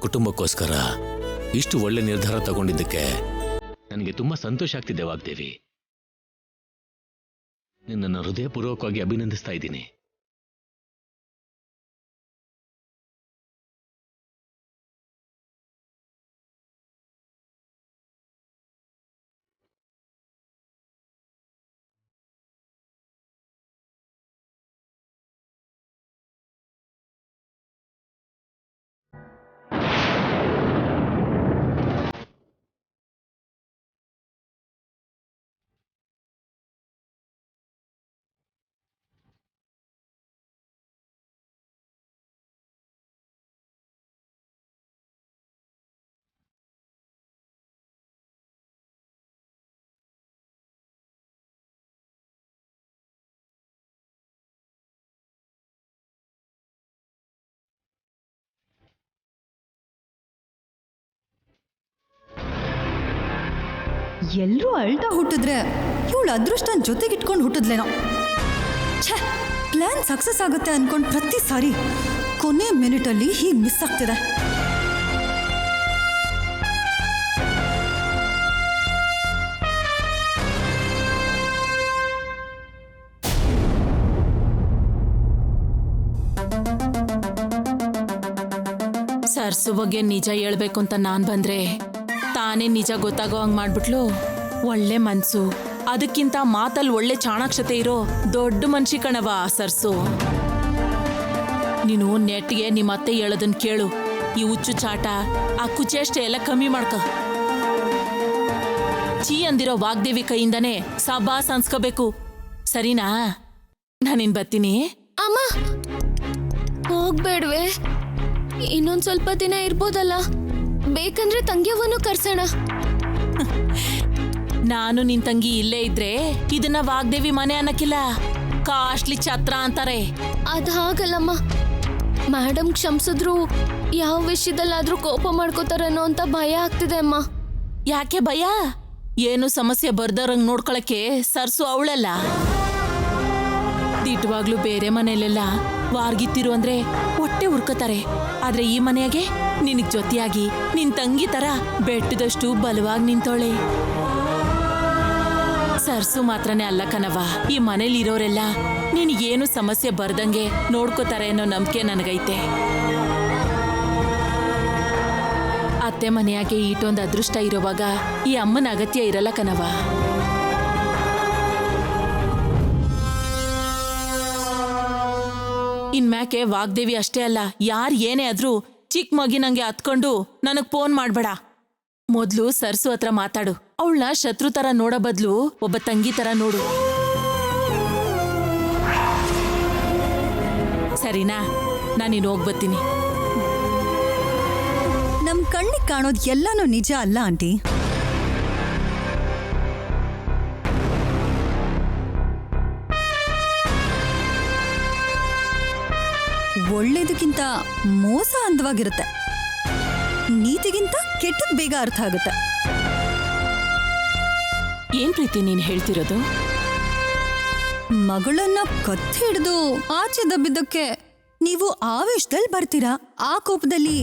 ಕುಟುಂಬಕ್ಕೋಸ್ಕರ ಇಷ್ಟು ಒಳ್ಳೆ ನಿರ್ಧಾರ ತಗೊಂಡಿದ್ದಕ್ಕೆ ನನಗೆ ತುಂಬಾ ಸಂತೋಷ ಆಗ್ತಿದೆ ವಾಗ್ದೇವಿ. ನಿನ್ನನ್ನು ಹೃದಯಪೂರ್ವಕವಾಗಿ ಅಭಿನಂದಿಸ್ತಾ ಇದ್ದೀನಿ. ಎಲ್ಲರೂ ಅಳ್ತಾ ಹುಟ್ಟಿದ್ರೆ ಇವಳು ಅದೃಷ್ಟನ ಜೊತೆಗಿಟ್ಕೊಂಡು ಹುಟ್ಟಿದ್ಲೇನೋ. ಛೇ, ಪ್ಲಾನ್ ಸಕ್ಸಸ್ ಆಗುತ್ತೆ ಅನ್ಕೊಂಡು ಪ್ರತಿ ಸಾರಿ ಕೊನೆ ಮಿನಿಟಲ್ಲಿ ಹೀಗೆ ಮಿಸ್ ಆಗ್ತಿದೆ. ಸರ್ಸು ಬಗ್ಗೆ ನಿಜ ಹೇಳ್ಬೇಕು ಅಂತ ನಾನ್ ಬಂದ್ರೆ ತಾನೇ ನಿಜ ಗೊತ್ತಾಗೋ ಹಂಗ್ ಮಾಡ್ಬಿಟ್ಲು. ಒಳ್ಳೆ ಮನ್ಸು, ಅದಕ್ಕಿಂತ ಮಾತಲ್ಲಿ ಒಳ್ಳೆ ಚಾಣಾಕ್ಷತೆ ಇರೋ ದೊಡ್ಡ ಮನ್ಷಿ ಕಣವ ಸರ್ಸು. ನೀನು ನೆಟ್ಗೆ ನಿಮ್ಮ ಅತ್ತೆ ಹೇಳೋದನ್ ಕೇಳು. ಈ ಹುಚ್ಚು ಚಾಟ, ಆ ಕುಚೇಷ್ಟೆ ಎಲ್ಲ ಕಮ್ಮಿ ಮಾಡ್ಕ. ಚೀ ಅಂದಿರೋ ವಾಗ್ದೇವಿ ಕೈಯಿಂದಾನೆ ಸಬಾಸ್ ಅನ್ಸ್ಕೋಬೇಕು, ಸರಿನಾ? ನಾನಿನ್ ಬರ್ತೀನಿ. ಅಮ್ಮ, ಹೋಗ್ಬೇಡ್ವೆ, ಇನ್ನೊಂದ್ ಸ್ವಲ್ಪ ದಿನ ಇರ್ಬೋದಲ್ಲ. ಬೇಕಂದ್ರೆ ತಂಗಿಯವನು ಕರ್ಸೋಣ. ನಾನು ನಿನ್ ತಂಗಿ ಇಲ್ಲೇ ಇದ್ರೆ ಇದನ್ನ ವಾಗ್ದೇವಿ ಮನೆ ಅನ್ನಕ್ಕಿಲ್ಲ, ಕಾಸ್ಟ್ಲಿ ಛತ್ರ ಅಂತಾರೆ. ಅದಾಗಲ್ಲಮ್ಮ, ಮೇಡಮ್ ಕ್ಷಮಿಸಿದ್ರು ಯಾವ ವಿಷಯದಲ್ಲಾದ್ರೂ ಕೋಪ ಮಾಡ್ಕೋತಾರೇನೋ ಅಂತ ಭಯ ಆಗ್ತಿದೆ ಅಮ್ಮ. ಯಾಕೆ ಭಯ? ಏನು ಸಮಸ್ಯೆ ಬರ್ದರಂಗ್ ನೋಡ್ಕೊಳಕ್ಕೆ ಸರ್ಸು ಅವಳಲ್ಲ. ದಿಟ್ಟವಾಗ್ಲೂ ಬೇರೆ ಮನೆಯಲ್ಲೆಲ್ಲ ವಾರ್ಗಿತ್ತಿರು ಅಂದ್ರೆ ಹೊಟ್ಟೆ ಉರ್ಕೋತಾರೆ. ಆದ್ರೆ ಈ ಮನೆಯಾಗೆ ನಿನಗ್ ಜೊತೆಯಾಗಿ ನಿನ್ ತಂಗಿ ತರ ಬೆಟ್ಟದಷ್ಟು ಬಲವಾಗಿ ನಿಂತೋಳೆ. ಸರ್ಸು ಮಾತ್ರನೇ ಅಲ್ಲ ಕಣವ, ಈ ಮನೇಲಿ ಇರೋರೆಲ್ಲ ನಿನಗೇನು ಸಮಸ್ಯೆ ಬರ್ದಂಗೆ ನೋಡ್ಕೋತಾರೆ ಅನ್ನೋ ನಂಬಿಕೆ ನನಗೈತೆ. ಅತ್ತೆ ಮನೆಯಾಗೆ ಈಟೊಂದು ಅದೃಷ್ಟ ಇರೋವಾಗ ಈ ಅಮ್ಮನ ಅಗತ್ಯ ಇರಲ್ಲ ಕಣವ. ಇನ್ಮ್ಯಾಕೆ ವಾಗ್ದೇವಿ ಅಷ್ಟೇ ಅಲ್ಲ, ಯಾರ್ ಏನೇ ಆದ್ರೂ ಚಿಕ್ಕ ಮಗಿನಂಗೆ ಹತ್ಕೊಂಡು ನನಗ್ ಫೋನ್ ಮಾಡ್ಬೇಡ. ಮೊದ್ಲು ಸರ್ಸು ಹತ್ರ ಮಾತಾಡು. ಅವಳನ್ನ ಶತ್ರು ತರ ನೋಡೋ ಬದ್ಲು ಒಬ್ಬ ತಂಗಿ ತರ ನೋಡು, ಸರಿನಾ? ನಾನಿನ್ ಹೋಗ್ಬತ್ತೀನಿ. ನಮ್ ಕಣ್ಣಿಗೆ ಕಾಣೋದು ಎಲ್ಲಾನು ನಿಜ ಅಲ್ಲ ಆಂಟಿ. ಒಳ್ಳೇದಕ್ಕಿಂತ ಮೋಸ ಅಂದವಾಗಿರುತ್ತೆ, ನೀತಿಗಿಂತ ಕೆಟ್ಟದ್ ಬೇಗ ಅರ್ಥ ಆಗುತ್ತೆ. ಏನ್ ಪ್ರೀತಿ ನೀನ್ ಹೇಳ್ತಿರೋದು? ಮಗಳನ್ನ ಕತ್ತಿ ಹಿಡಿದು ಆಚೆ ದಬ್ಬಿದ್ದಕ್ಕೆ ನೀವು ಆವೇಶದಲ್ಲಿ ಬರ್ತೀರಾ, ಆ ಕೋಪದಲ್ಲಿ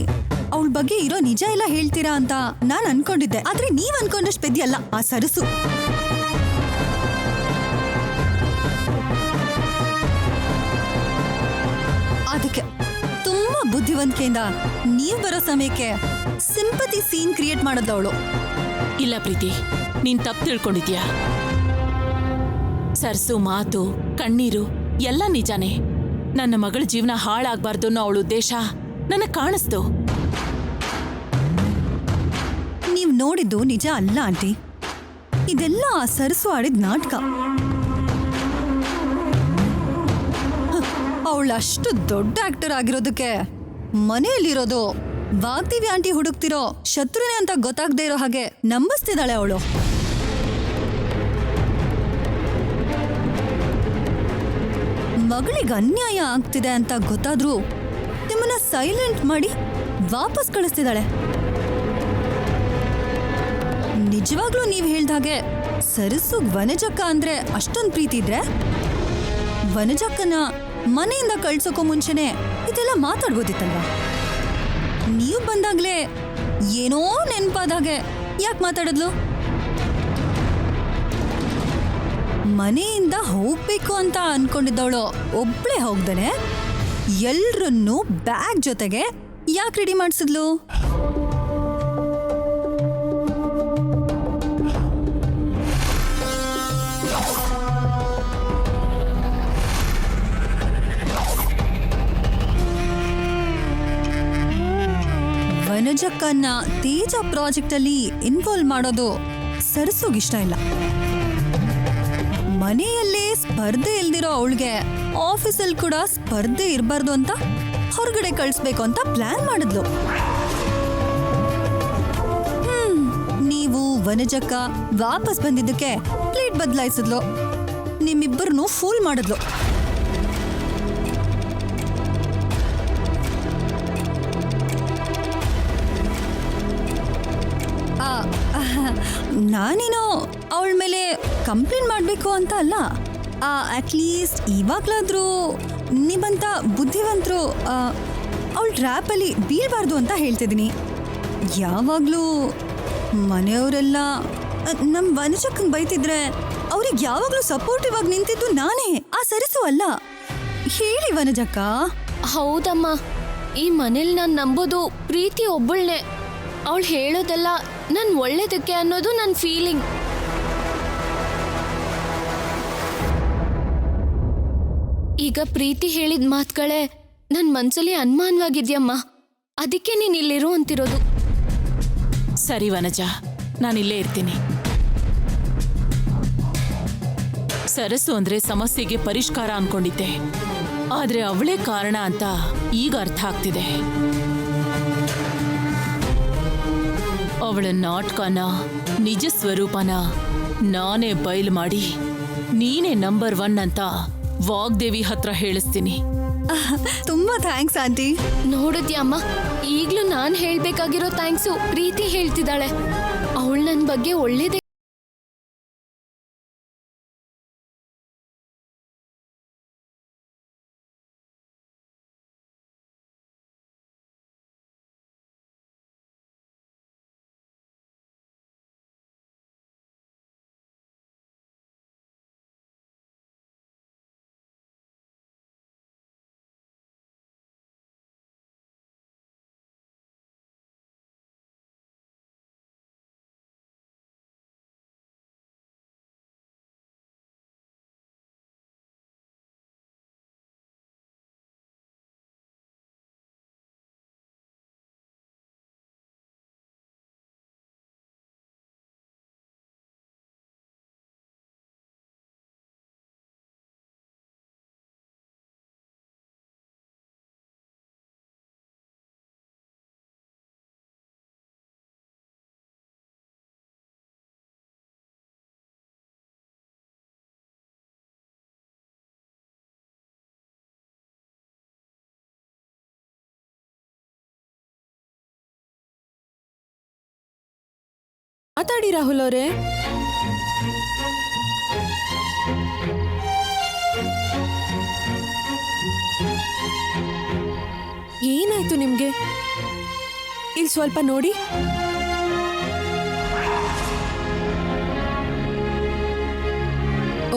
ಅವಳ ಬಗ್ಗೆ ಇರೋ ನಿಜ ಎಲ್ಲ ಹೇಳ್ತೀರಾ ಅಂತ ನಾನ್ ಅನ್ಕೊಂಡಿದ್ದೆ. ಆದ್ರೆ ನೀವ್ ಅನ್ಕೊಂಡಷ್ಟು ಪೆದ್ದಿ ಅಲ್ಲ ಆ ಸರಸು. ಅದಕ್ಕೆ ತುಂಬಾ ಬುದ್ಧಿವಂತಿಕೆಯಿಂದ ನೀವ್ ಬರೋ ಸಮಯಕ್ಕೆ ಸಿಂಪತಿ ಸೀನ್ ಕ್ರಿಯೇಟ್ ಮಾಡೋದು ಅವಳು. ಇಲ್ಲ ಪ್ರೀತಿ, ನೀನ್ ತಪ್ಪು ತಿಳ್ಕೊಂಡಿದ್ಯಾ. ಸರ್ಸು ಮಾತು, ಕಣ್ಣೀರು ಎಲ್ಲ ನಿಜಾನೇ. ನನ್ನ ಮಗಳ ಜೀವನ ಹಾಳಾಗ್ಬಾರ್ದು ಅನ್ನೋ ಅವಳ ಉದ್ದೇಶ ನನಗ್ ಕಾಣಿಸ್ತು. ನೀವ್ ನೋಡಿದ್ದು ನಿಜ ಅಲ್ಲ ಆಂಟಿ, ಇದೆಲ್ಲ ಆ ಸರಸು ಆಡಿದ ನಾಟಕ. ಅವಳಷ್ಟು ದೊಡ್ಡ ಆಕ್ಟರ್ ಆಗಿರೋದಕ್ಕೆ ಮನೆಯಲ್ಲಿರೋದು ವಾಗ್ದೇವಿ ಆಂಟಿ ಹುಡುಕ್ತಿರೋ ಶತ್ರುನೇ ಅಂತ ಗೊತ್ತಾಗದೇ ಇರೋ ಹಾಗೆ ನಂಬಿಸ್ತಿದ್ದಾಳೆ ಅವಳು. ಮಗಳಿಗೆ ಅನ್ಯಾಯ ಆಗ್ತಿದೆ ಅಂತ ಗೊತ್ತಾದ್ರೂ ನಿಮ್ಮನ್ನ ಸೈಲೆಂಟ್ ಮಾಡಿ ವಾಪಸ್ ಕಳಿಸ್ತಿದ್ದಾಳೆ. ನಿಜವಾಗ್ಲೂ ನೀವ್ ಹೇಳ್ದ ಹಾಗೆ ಸರಸು ವನಜಕ್ಕ ಅಂದ್ರೆ ಅಷ್ಟೊಂದು ಪ್ರೀತಿ ಇದ್ರೆ ವನಜಕ್ಕನ ಮನೆಯಿಂದ ಕಳ್ಸೋಕೋ ಮುಂಚೆನೆ ಇದೆಲ್ಲ ಮಾತಾಡ್ಬೋದಿತ್ತಲ್ವಾ? ನೀವು ಬಂದಾಗ್ಲೇ ಏನೋ ನೆನ್ಪಾದಾಗೆ ಯಾಕೆ ಮಾತಾಡಿದ್ಲು? ಮನೆಯಿಂದ ಹೋಗ್ಬೇಕು ಅಂತ ಅನ್ಕೊಂಡಿದ್ದವಳು ಒಬ್ಳೆ ಹೋಗ್ದೇನೆ ಎಲ್ರನ್ನೂ ಬ್ಯಾಗ್ ಜೊತೆಗೆ ಯಾಕೆ ರೆಡಿ ಮಾಡಿಸಿದ್ಲು? ವನಜಕ್ಕನ್ನ ತೇಜ ಪ್ರಾಜೆಕ್ಟ್ ಅಲ್ಲಿ ಇನ್ವಾಲ್ವ್ ಮಾಡೋದು ಸರಸುಗಿಷ್ಟ ಇಲ್ಲ. ಮನೆಯಲ್ಲೇ ಸ್ಪರ್ಧೆ ಇಲ್ದಿರೋ ಅವಳಿಗೆ ಆಫೀಸಲ್ಲಿ ಕೂಡ ಸ್ಪರ್ಧೆ ಇರಬಾರ್ದು ಅಂತ ಹೊರಗಡೆ ಕಳಿಸ್ಬೇಕು ಅಂತ ಪ್ಲಾನ್ ಮಾಡಿದ್ಲು. ನೀವು ವನಜಕ್ಕ ವಾಪಸ್ ಬಂದಿದ್ದಕ್ಕೆ ಪ್ಲೇಟ್ ಬದಲಾಯಿಸಿದ್ಲು, ನಿಮ್ಮಿಬ್ಬರನ್ನು ಫೂಲ್ ಮಾಡಿದ್ಲು. ನಾನೇನೋ ಅವಳ ಮೇಲೆ ಕಂಪ್ಲೇಂಟ್ ಮಾಡಬೇಕು ಅಂತ ಅಲ್ಲ, ಅಟ್ಲೀಸ್ಟ್ ಇವಾಗ್ಲಾದ್ರೂ ನಿಮ್ಮಂತ ಬುದ್ಧಿವಂತರು ಅವಳ ಟ್ರ್ಯಾಪಲ್ಲಿ ಬೀಳ್ಬಾರ್ದು ಅಂತ ಹೇಳ್ತಿದ್ದೀನಿ. ಯಾವಾಗಲೂ ಮನೆಯವರೆಲ್ಲ ನಮ್ಮ ವನಜಕ್ಕಂಗೆ ಬೈತಿದ್ರೆ ಅವ್ರಿಗೆ ಯಾವಾಗಲೂ ಸಪೋರ್ಟಿವ್ ಆಗಿ ನಿಂತಿದ್ದು ನಾನೇ, ಆ ಸರಸು ಅಲ್ಲ. ಹೇಳಿ ವನಜಕ್ಕ. ಹೌದಮ್ಮ, ಈ ಮನೇಲಿ ನಾನು ನಂಬೋದು ಪ್ರೀತಿ ಒಬ್ಬಳನ್ನೇ. ಅವಳು ಹೇಳೋದೆಲ್ಲ ನನ್ ಒಳ್ಳೇದಕ್ಕೆ ಅನ್ನೋದು ನನ್ನ ಫೀಲಿಂಗ್. ಈಗ ಪ್ರೀತಿ ಹೇಳಿದ ಮಾತುಗಳೇ ನನ್ನ ಮನ್ಸಲ್ಲಿ ಅನುಮಾನವಾಗಿದ್ಯಮ್ಮ. ಅದಕ್ಕೆ ನೀನ್ ಇಲ್ಲಿರು ಅಂತಿರೋದು. ಸರಿ ವನಜ, ನಾನಿಲ್ಲೇ ಇರ್ತೀನಿ. ಸರಸು ಅಂದ್ರೆ ಸಮಸ್ಯೆಗೆ ಪರಿಷ್ಕಾರ ಅನ್ಕೊಂಡಿದ್ದೆ, ಆದ್ರೆ ಅವಳೇ ಕಾರಣ ಅಂತ ಈಗ ಅರ್ಥ ಆಗ್ತಿದೆ. ಅವಳ ನಾಟಕನ, ನಿಜ ಸ್ವರೂಪನ ನಾನೇ ಬಯಲು ಮಾಡಿ ನೀನೇ ನಂಬರ್ 1 ಅಂತ ವಾಗ್ದೇವಿ ಹತ್ರ ಹೇಳಿಸ್ತೀನಿ. ತುಂಬಾ ಥ್ಯಾಂಕ್ಸ್ ಆಂಟಿ. ನೋಡಿದ್ಯಮ್ಮ, ಈಗ್ಲೂ ನಾನ್ ಹೇಳ್ಬೇಕಾಗಿರೋ ಥ್ಯಾಂಕ್ಸು ಪ್ರೀತಿ ಹೇಳ್ತಿದ್ದಾಳೆ. ಅವಳು ನನ್ನ ಬಗ್ಗೆ ಒಳ್ಳೇದೇ. ಮಾತಾಡಿ ರಾಹುಲ್ ಅವರೇ. ಏನಾಯ್ತು ನಿಮ್ಗೆ? ಇಲ್ಲಿ ಸ್ವಲ್ಪ ನೋಡಿ.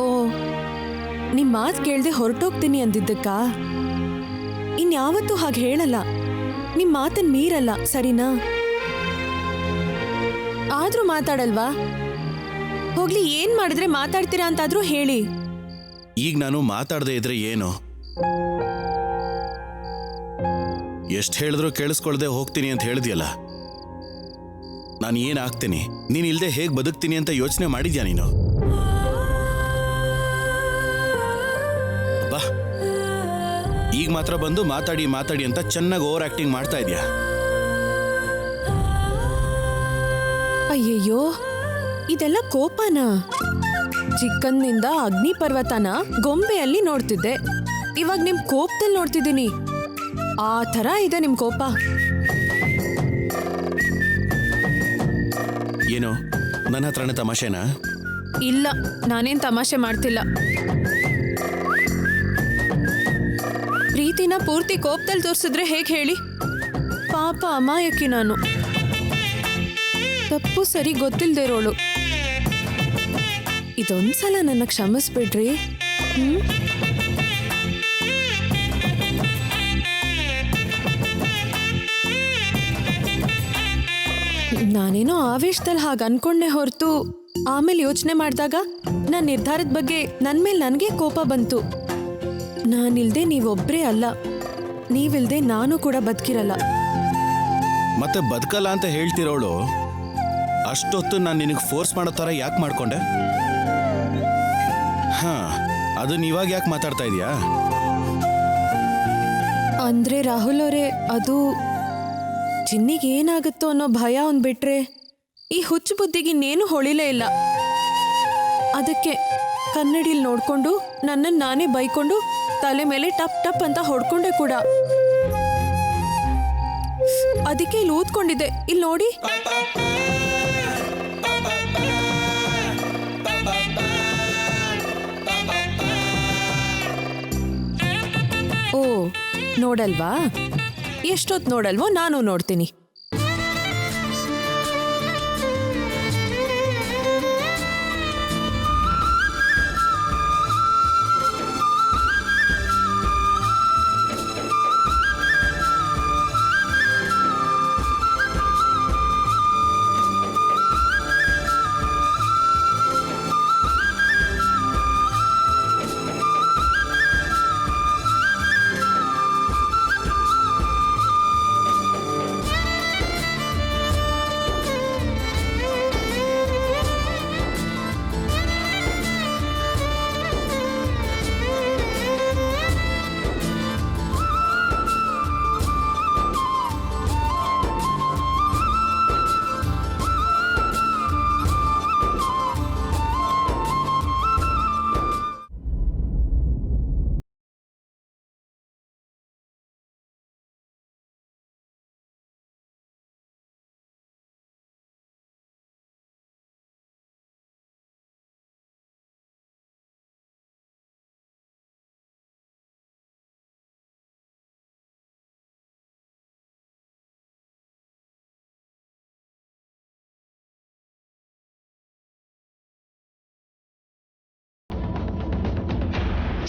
ಓ, ನಿಮ್ ಮಾತು ಕೇಳ್ದೆ ಹೊರಟೋಗ್ತೀನಿ ಅಂದಿದ್ದಕ್ಕ? ಇನ್ಯಾವತ್ತೂ ಹಾಗೆ ಹೇಳಲ್ಲ, ನಿಮ್ ಮಾತನ್ ಮೀರಲ್ಲ, ಸರಿನಾ? ಆದ್ರೂ ಮಾತಾಡಲ್ವಾ? ಹೋಗ್ಲಿ, ಏನ್ ಮಾಡಿದ್ರೆ ಮಾತಾಡ್ತೀರಾ ಅಂತಾದ್ರೂ ಹೇಳಿ. ಈಗ ನಾನು ಮಾತಾಡದೆ ಇದ್ರೆ ಏನು? ಎಷ್ಟು ಹೇಳಿದ್ರು ಕೇಳಿಸ್ಕೊಳ್ದೆ ಹೋಗ್ತೀನಿ ಅಂತ ಹೇಳಿದ್ಯಲ್ಲ, ನಾನು ಏನಾಗ್ತೀನಿ, ನೀನ್ ಇಲ್ದೆ ಹೇಗ್ ಬದುಕ್ತೀನಿ ಅಂತ ಯೋಚನೆ ಮಾಡಿದ್ಯಾ ನೀನು? ಬಾ, ಈಗ ಮಾತ್ರ ಬಂದು ಮಾತಾಡಿ ಮಾತಾಡಿ ಅಂತ ಚೆನ್ನಾಗಿ ಓವರ್ ಆಕ್ಟಿಂಗ್ ಮಾಡ್ತಾ ಇದ್ಯಾ. ಅಯ್ಯಯ್ಯೋ, ಇದೆಲ್ಲ ಕೋಪನಾ? ಚಿಕ್ಕಂದಿನಿಂದ ಅಗ್ನಿ ಪರ್ವತನ ಗೊಂಬೆಯಲ್ಲಿ ನೋಡ್ತಿದ್ದೆ, ಇವಾಗ ನಿಮ್ ಕೋಪದಲ್ಲಿ ನೋಡ್ತಿದ್ದೀನಿ. ಆ ಥರ ಇದೆ ನಿಮ್ ಕೋಪ. ಏನು ನನ್ನ ಹತ್ರನೇ ತಮಾಷೆನಾ? ಇಲ್ಲ, ನಾನೇನ್ ತಮಾಷೆ ಮಾಡ್ತಿಲ್ಲ. ಪ್ರೀತಿನ ಪೂರ್ತಿ ಕೋಪದಲ್ಲಿ ತೋರಿಸಿದ್ರೆ ಹೇಗೆ ಹೇಳಿ? ಪಾಪ ಅಮಾಯಕಿ ನಾನು. ತಪ್ಪು ಸರಿ ಗೊತ್ತಿಲ್ದೇ ಇರೋಳು. ಇದೊಂದ್ಸಲ ನನ್ನ ಕ್ಷಮಿಸ್ಬಿಡ್ರಿ. ನಾನೇನೋ ಆವೇಶದಲ್ಲಿ ಹಾಗೆ ಅನ್ಕೊಂಡೆ ಹೊರತು ಆಮೇಲೆ ಯೋಚನೆ ಮಾಡಿದಾಗ ನನ್ನ ನಿರ್ಧಾರದ ಬಗ್ಗೆ ನನ್ನ ಮೇಲೆ ನನಗೆ ಕೋಪ ಬಂತು. ನಾನಿಲ್ದೆ ನೀವೊಬ್ಬರೇ ಅಲ್ಲ, ನೀವಿಲ್ದೆ ನಾನು ಕೂಡ ಬದುಕಿರಲ್ಲ. ಮತ್ತೆ ಬದುಕಲ್ಲ ಅಂತ ಹೇಳ್ತಿರೋಳು ಅಷ್ಟೊತ್ತು ನಾನು ನಿನಗೆ ಫೋರ್ಸ್ ಮಾಡೋ ಥರ ಯಾಕೆ ಮಾಡ್ಕೊಂಡೆ? ಹಾ, ಅದನ್ನ ಇವಾಗ ಯಾಕೆ ಮಾತಾಡ್ತಾ ಇದೀಯಾ? ಅಂದ್ರೆ ರಾಹುಲ್ ಅವರೇ, ಅದು ಚಿನ್ನಿಗೆ ಏನಾಗುತ್ತೋ ಅನ್ನೋ ಭಯ ಒಂದ್ ಬಿಟ್ರೆ ಈ ಹುಚ್ಚು ಬುದ್ಧಿಗೆ ಇನ್ನೇನು ಹೊಳಿಲೇ ಇಲ್ಲ. ಅದಕ್ಕೆ ಕನ್ನಡಿಲಿ ನೋಡ್ಕೊಂಡು ನನ್ನನ್ನು ನಾನೇ ಬೈಕೊಂಡು ತಲೆ ಮೇಲೆ ಟಪ್ ಟಪ್ ಅಂತ ಹೊಡ್ಕೊಂಡೆ ಕೂಡ. ಅದಕ್ಕೆ ಇಲ್ಲಿ ಊದ್ಕೊಂಡಿದ್ದೆ. ಇಲ್ಲಿ ನೋಡಿ. ಓ, ನೋಡಲ್ವಾ? ಎಷ್ಟೊತ್ತು ನೋಡಲ್ವೋ, ನಾನು ನೋಡ್ತೀನಿ.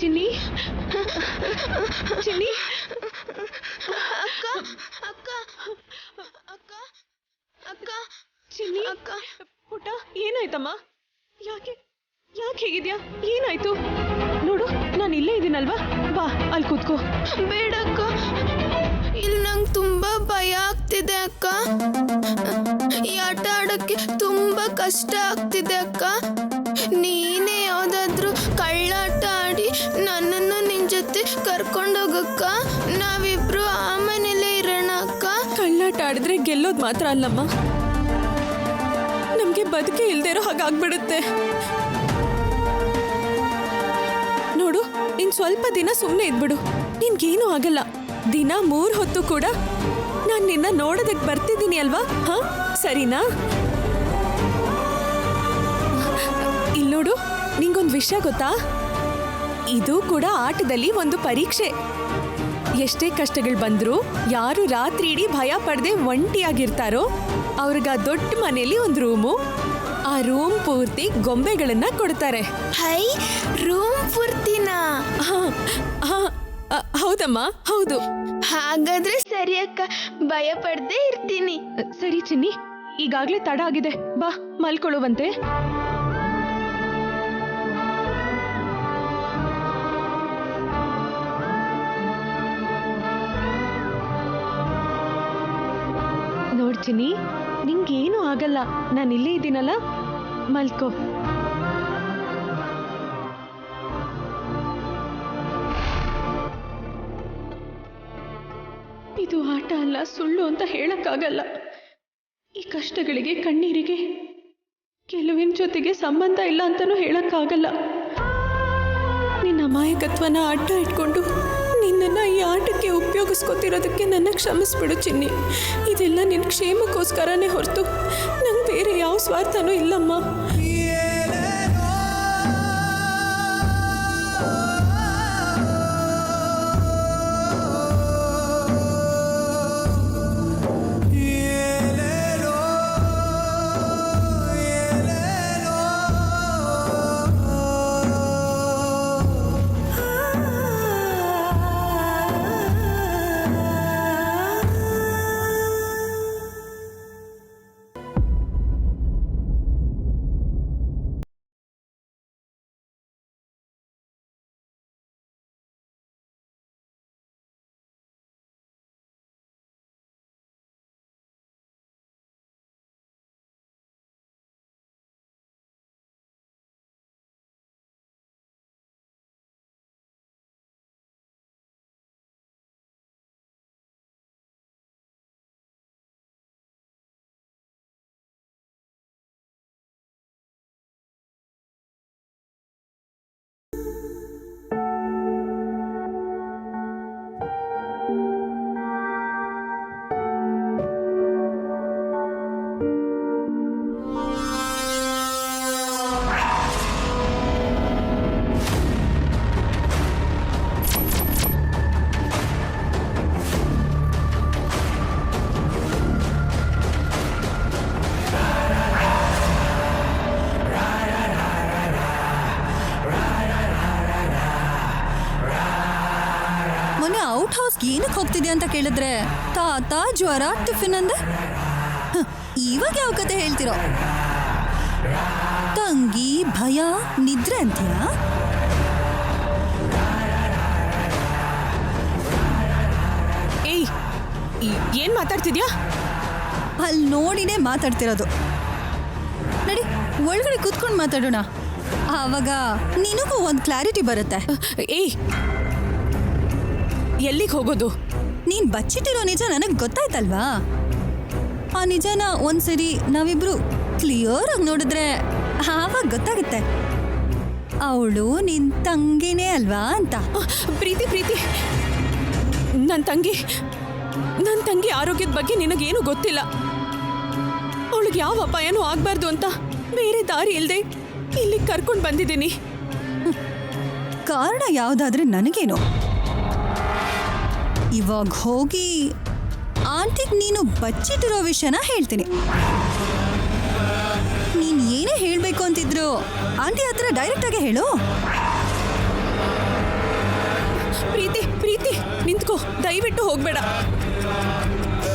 ಚಿನ್ನಿ, ಚಿನ್ನಿ, ಅಕ್ಕ ಅಕ್ಕ ಅಕ್ಕ ಅಕ್ಕ ಚಿನ್ನಿ, ಅಕ್ಕ ಪುಟ್ಟ, ಏನಾಯ್ತಮ್ಮ? ಯಾಕೆ ಯಾಕೆ ಹೇಗಿದ್ಯಾ? ಏನಾಯ್ತು? ನೋಡು, ನಾನು ಇಲ್ಲೇ ಇದ್ದೀನಲ್ವಾ, ಬಾ ಅಲ್ಲಿ ಕೂತ್ಕೋ. ಬೇಡಕ್ಕ, ಇಲ್ಲಿ ನಂಗೆ ತುಂಬಾ ಭಯ ಆಗ್ತಿದೆ ಅಕ್ಕ. ಈ ಆಟ ಆಡೋಕ್ಕೆ ತುಂಬಾ ಕಷ್ಟ ಆಗ್ತಿದೆ ಅಕ್ಕ. ನೀನೇ ಯಾವ್ದಾದ್ರು ಕಳ್ಳಾಟ ಆಡಿ ನನ್ನನ್ನು ನಿನ್ ಜೊತೆ ಕರ್ಕೊಂಡೋಗಕ್ಕ. ನಾವಿಬ್ರು ಆ ಮನೇಲೇ ಇರೋಣ ಅಕ್ಕ. ಕಳ್ಳಾಟ ಆಡಿದ್ರೆ ಗೆಲ್ಲೋದು ಮಾತ್ರ ಅಲ್ಲಮ್ಮ, ನಮ್ಗೆ ಬದುಕೆ ಇಲ್ದೇ ಇರೋ ಹಾಗಾಗ್ಬಿಡುತ್ತೆ. ನೋಡು, ಇನ್ ಸ್ವಲ್ಪ ದಿನ ಸುಮ್ಮನೆ ಇದ್ಬಿಡು, ನಿನ್ಗೇನು ಆಗಲ್ಲ. ದಿನ 3 ಹೊತ್ತು ಕೂಡ ನಾನು ನಿನ್ನ ನೋಡೋದಕ್ಕೆ ಬರ್ತಿದ್ದೀನಿ ಅಲ್ವಾ? ಹಾ, ಸರಿನಾ? ಇಲ್ಲಿ ನೋಡು, ನಿಂಗೊಂದು ವಿಷಯ ಗೊತ್ತಾ? ಇದು ಕೂಡ ಆಟದಲ್ಲಿ ಒಂದು ಪರೀಕ್ಷೆ. ಎಷ್ಟೇ ಕಷ್ಟಗಳು ಬಂದ್ರು, ಯಾರು ರಾತ್ರಿ ಇಡೀ ಭಯ ಪಡದೆ ಒಂಟಿಯಾಗಿರ್ತಾರೋ ಅವ್ರಿಗ ದೊಡ್ಡ ಮನೆಯಲ್ಲಿ ಒಂದು ರೂಮು, ಆ ರೂಮ್ ಪೂರ್ತಿ ಗೊಂಬೆಗಳನ್ನ ಕೊಡ್ತಾರೆ. ಹೈ, ರೂಮ್ ಪೂರ್ತಿನಾ? ಹೌದಮ್ಮ, ಹೌದು. ಹಾಗಾದ್ರೆ ಸರಿ ಅಕ್ಕ, ಭಯ ಪಡದೆ ಇರ್ತೀನಿ. ಸರಿ ಚಿನ್ನಿ, ಈಗಾಗ್ಲೇ ತಡ ಆಗಿದೆ, ಬಾ ಮಲ್ಕೊಳ್ಳುವಂತೆ. ನೋಡ್ ಚಿನ್ನಿ, ನಿಂಗೇನು ಆಗಲ್ಲ, ನಾನು ಇಲ್ಲೇ ಇದ್ದೀನಲ್ಲ, ಮಲ್ಕೋ. ಇದು ಆಟ ಅಲ್ಲ, ಸುಳ್ಳು ಅಂತ ಹೇಳಕ್ಕಾಗಲ್ಲ. ಈ ಕಷ್ಟಗಳಿಗೆ, ಕಣ್ಣೀರಿಗೆ ಕೆಲವಿನ ಜೊತೆಗೆ ಸಂಬಂಧ ಇಲ್ಲ ಅಂತನೂ ಹೇಳಕ್ಕಾಗಲ್ಲ. ನಿನ್ನ ಅಮಾಯಕತ್ವನ ಅಡ್ಡ ಇಟ್ಕೊಂಡು ನಿನ್ನನ್ನ ಈ ಆಟಕ್ಕೆ ಉಪಯೋಗಿಸ್ಕೊತಿರೋದಕ್ಕೆ ನನ್ನ ಕ್ಷಮಿಸ್ಬಿಡು ಚಿನ್ನಿ. ಇದೆಲ್ಲ ನಿನ್ನ ಕ್ಷೇಮಕ್ಕೋಸ್ಕರನೇ ಹೊರತು ನಂಗೆ ಬೇರೆ ಯಾವ ಸ್ವಾರ್ಥನೂ ಇಲ್ಲಮ್ಮ. ಏನಕ್ಕೆ ಹೋಗ್ತಿದ್ಯಾ ಅಂತ ಕೇಳಿದ್ರೆ ತಾತ ಜ್ವರ ಟಿಫಿನ್ ಅಂದೆ ಹ, ಇವಾಗ ಯಾವ ಕತೆ ಹೇಳ್ತಿರೋ ತಂಗಿ ಭಯ ನಿದ್ರೆ ಅಂತೀಯಾ? ಏಯ್ ಏನ್ ಮಾತಾಡ್ತಿದ್ಯಾ? ಅಲ್ಲಿ ನೋಡಿನೇ ಮಾತಾಡ್ತಿರೋದು. ನಡಿ ಒಳಗಡೆ ಕೂತ್ಕೊಂಡು ಮಾತಾಡೋಣ, ಆವಾಗ ನಿನಗೂ ಒಂದು ಕ್ಲಾರಿಟಿ ಬರುತ್ತೆ. ಏಯ್ ಎಲ್ಲಿಗೆ ಹೋಗೋದು? ನೀನ್ ಬಚ್ಚಿಟ್ಟಿರೋ ನಿಜ ನನಗೆ ಗೊತ್ತಾಯ್ತಲ್ವಾ? ಆ ನಿಜನ ಒಂದ್ಸರಿ ನಾವಿಬ್ರು ಕ್ಲಿಯರ್ ಆಗಿ ನೋಡಿದ್ರೆ ಆವಾಗ ಗೊತ್ತಾಗುತ್ತೆ ಅವಳು ನಿನ್ ತಂಗಿನೇ ಅಲ್ವಾ ಅಂತ. ಪ್ರೀತಿ ಪ್ರೀತಿ, ನನ್ನ ತಂಗಿ ಆರೋಗ್ಯದ ಬಗ್ಗೆ ನಿನಗೇನು ಗೊತ್ತಿಲ್ಲ. ಅವಳಿಗೆ ಯಾವ ಅಪಾಯನೂ ಆಗ್ಬಾರ್ದು ಅಂತ ಬೇರೆ ದಾರಿ ಇಲ್ಲದೆ ಇಲ್ಲಿ ಕರ್ಕೊಂಡು ಬಂದಿದ್ದೀನಿ. ಕಾರಣ ಯಾವ್ದಾದ್ರೆ ನನಗೇನು. ಇವಾಗ ಹೋಗಿ ಆಂಟಿಗ್ ನೀನು ಬಚ್ಚಿಟ್ಟಿರೋ ವಿಷಯನ ಹೇಳ್ತೀನಿ. ನೀನ್ ಏನೇ ಹೇಳ್ಬೇಕು ಅಂತಿದ್ರು ಆಂಟಿ ಹತ್ರ ಡೈರೆಕ್ಟ್ ಆಗಿ ಹೇಳು. ಪ್ರೀತಿ ಪ್ರೀತಿ ನಿಂತ್ಕೋ, ದಯವಿಟ್ಟು ಹೋಗ್ಬೇಡ.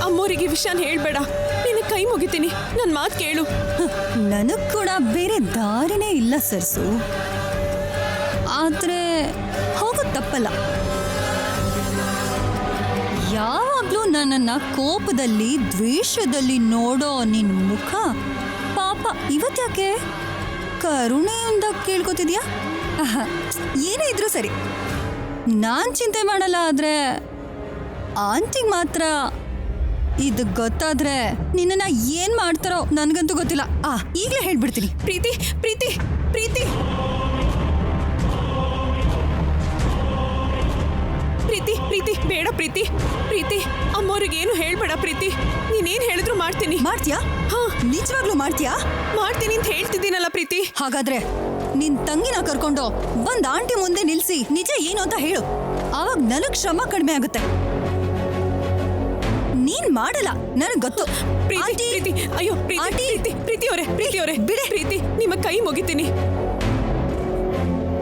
ಅಮ್ಮೋರಿಗೆ ವಿಷಯನ ಹೇಳ್ಬೇಡ, ನಿನ್ನ ಕೈ ಮುಗಿತೀನಿ, ನನ್ನ ಮಾತು ಕೇಳು. ನನಗ್ ಕೂಡ ಬೇರೆ ದಾರಿನೇ ಇಲ್ಲ ಸರ್ಸು, ಆದ್ರೆ ಹೋಗೋದು ತಪ್ಪಲ್ಲ. ಯಾವಾಗ್ಲೂ ನನ್ನನ್ನ ಕೋಪದಲ್ಲಿ ದ್ವೇಷದಲ್ಲಿ ನೋಡೋ ನಿನ್ ಮುಖ ಪಾಪ ಇವತ್ತ್ಯಾಕೆ ಕರುಣೆಯಿಂದ ಕೇಳ್ಕೊತಿದ್ಯಾ? ಏನೇ ಇದ್ರು ಸರಿ, ನಾನ್ ಚಿಂತೆ ಮಾಡಲ್ಲ. ಆದ್ರೆ ಆಂಟಿಗ್ ಮಾತ್ರ ಇದು ಗೊತ್ತಾದ್ರೆ ನಿನ್ನನ್ನ ಏನ್ ಮಾಡ್ತಾರೋ ನನ್ಗಂತೂ ಗೊತ್ತಿಲ್ಲ. ಈಗಲೇ ಹೇಳ್ಬಿಡ್ತೀನಿ. ಪ್ರೀತಿ ಪ್ರೀತಿ ಪ್ರೀತಿ ಪ್ರೀತಿ ಪ್ರೀತಿ ಬೇಡ ಪ್ರೀತಿ ಪ್ರೀತಿ, ಅಮ್ಮವ್ರಿಗೇನು ಹೇಳ್ಬೇಡ ಪ್ರೀತಿ. ನೀನೇನು ಹೇಳಿದ್ರು ಮಾಡ್ತೀನಿ. ಮಾಡ್ತೀಯಾ? ಹಾ, ನಿಜವಾಗ್ಲೂ ಮಾಡ್ತೀಯಾ? ಮಾಡ್ತೀನಿ ಅಂತ ಹೇಳ್ತಿದ್ದೀನಲ್ಲ ಪ್ರೀತಿ. ಹಾಗಾದ್ರೆ ನಿನ್ ತಂಗಿನ ಕರ್ಕೊಂಡು ಬಂದ್ ಆಂಟಿ ಮುಂದೆ ನಿಲ್ಸಿ ನಿಜ ಏನು ಅಂತ ಹೇಳು, ಆವಾಗ ನನಗ್ ಶ್ರಮ ಕಡಿಮೆ ಆಗುತ್ತೆ. ನೀನ್ ಮಾಡಲ್ಲ, ನನಗ್ ಗೊತ್ತು. ಪ್ರೀತಿ ಪ್ರೀತಿ, ಅಯ್ಯೋ ಪ್ರೀತಿ ಆಂಟಿ! ಪ್ರೀತಿ ಪ್ರೀತಿ ಅವರೇ ಬಿಡೆ. ಪ್ರೀತಿ, ನಿಮ್ಮ ಕೈ ಮುಗಿತೀನಿ.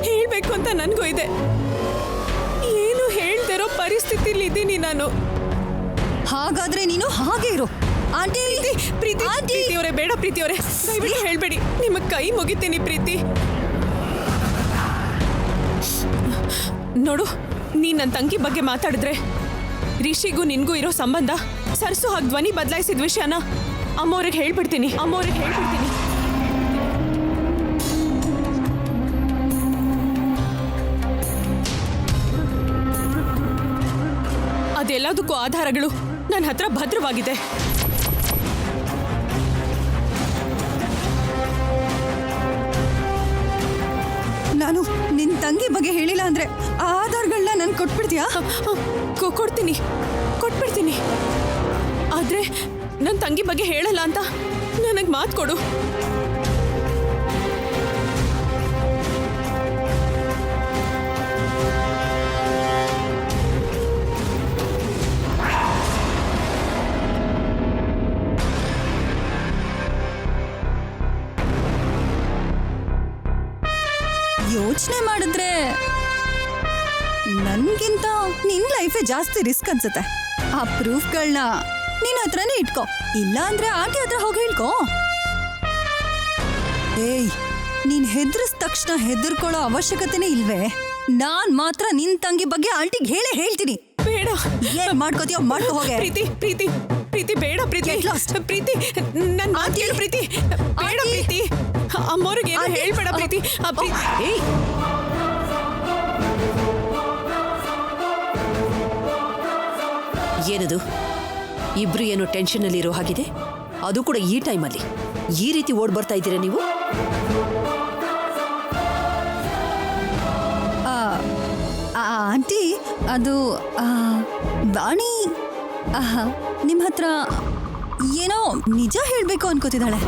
ಹೇಳ್ಬೇಕು ಅಂತ ನನ್ಗೂ ಇದೆ, ಏನು ಹೇಳ್ದಿರೋ ಪರಿಸ್ಥಿತಿಲಿ ಇದ್ದೀನಿ ನಾನು. ಹಾಗಾದ್ರೆ ನೀನು ಹಾಗೆ ಇರು. ಆಂಟಿ ಪ್ರೀತಿ ಆಂಟಿ! ಪ್ರೀತಿ ಅವರೇ, ಬೇಡ ಪ್ರೀತಿ ಅವರೇ, ದಯವಿಟ್ಟು ಹೇಳ್ಬೇಡಿ, ನಿಮ್ಮ ಕೈ ಮುಗಿತೀನಿ ಪ್ರೀತಿ. ನೋಡು, ನೀನ್ ನನ್ನ ತಂಗಿ ಬಗ್ಗೆ ಮಾತಾಡಿದ್ರೆ ರಿಷಿಗೂ ನಿನ್ಗೂ ಇರೋ ಸಂಬಂಧ ಸರ್ಸು ಹಾಗೆ ಧ್ವನಿ ಬದಲಾಯಿಸಿದ ವಿಷಯನ ಅಮ್ಮವ್ರಿಗೆ ಹೇಳ್ಬಿಡ್ತೀನಿ. ಅದೆಲ್ಲದಕ್ಕೂ ಆಧಾರಗಳು ನನ್ನ ಹತ್ರ ಭದ್ರವಾಗಿದೆ. ನಾನು ನಿನ್ ತಂಗಿ ಬಗ್ಗೆ ಹೇಳಿಲ್ಲ ಅಂದ್ರೆ ಆ ಆಧಾರಗಳನ್ನ ನನ್ ಕೊಟ್ಬಿಡ್ತೀಯಾ? ಕೊಟ್ಬಿಡ್ತೀನಿ. ಆದ್ರೆ ನನ್ನ ತಂಗಿ ಬಗ್ಗೆ ಹೇಳಲ್ಲ ಅಂತ ನನಗೆ ಮಾತು ಕೊಡು. ಯೋಚನೆ ಮಾಡಿದ್ರೆ ನನ್ಗಿಂತ ನಿನ್ ಲೈಫೇ ಜಾಸ್ತಿ ರಿಸ್ಕ್ ಅನ್ಸುತ್ತೆ. ಆ ಪ್ರೂಫ್ಗಳನ್ನ ನಿನ್ನ ಹತ್ರನೇ ಇಟ್ಕೋ, ಇಲ್ಲ ಅಂದ್ರೆ ಆಂಟಿ ಹತ್ರ ಹೋಗಿ ಹೇಳ್ಕೋ. ಏಯ್, ನೀನ್ ಹೆದರ್ಸ್ ತಕ್ಷಣ ಹೆದರ್ಕೊಳ್ಳೋ ಅವಶ್ಯಕತೆನೇ ಇಲ್ವೇ? ನಾನ್ ಮಾತ್ರ ನಿನ್ ತಂಗಿ ಬಗ್ಗೆ ಆಂಟಿಗೆ ಹೇಳ್ತೀನಿ. ಬೇಡ, ಏನ್ ಮಾಡ್ಕೋತೀಯೋ ಮಾಡ್ಕೋ ಹೋಗೆ. ಪ್ರೀತಿ ಬೇಡ ಪ್ರೀತಿ. Get lost. ಪ್ರೀತಿ, ನನ್ನ ಮಾತು ಕೇಳು ಪ್ರೀತಿ. ಬೇಡ ಪ್ರೀತಿ, ಅಮ್ಮವ್ರಿಗೆ ಏನು ಹೇಳ್ಬೇಡ ಪ್ರೀತಿ. ಏಯ್, ಏನದು? ಇಬ್ರು ಏನೋ ಟೆನ್ಷನಲ್ಲಿ ಇರೋ ಹಾಗಿದೆ, ಅದು ಕೂಡ ಈ ಟೈಮಲ್ಲಿ. ಈ ರೀತಿ ಓಡ್ ಬರ್ತಾ ಇದ್ದೀರಾ ನೀವು? ಆಂಟಿ, ಅದು ವಾಣಿ ನಿಮ್ಮ ಹತ್ರ ಏನೋ ನಿಜ ಹೇಳ್ಬೇಕು ಅನ್ಕೋತಿದ್ದಾಳೆ.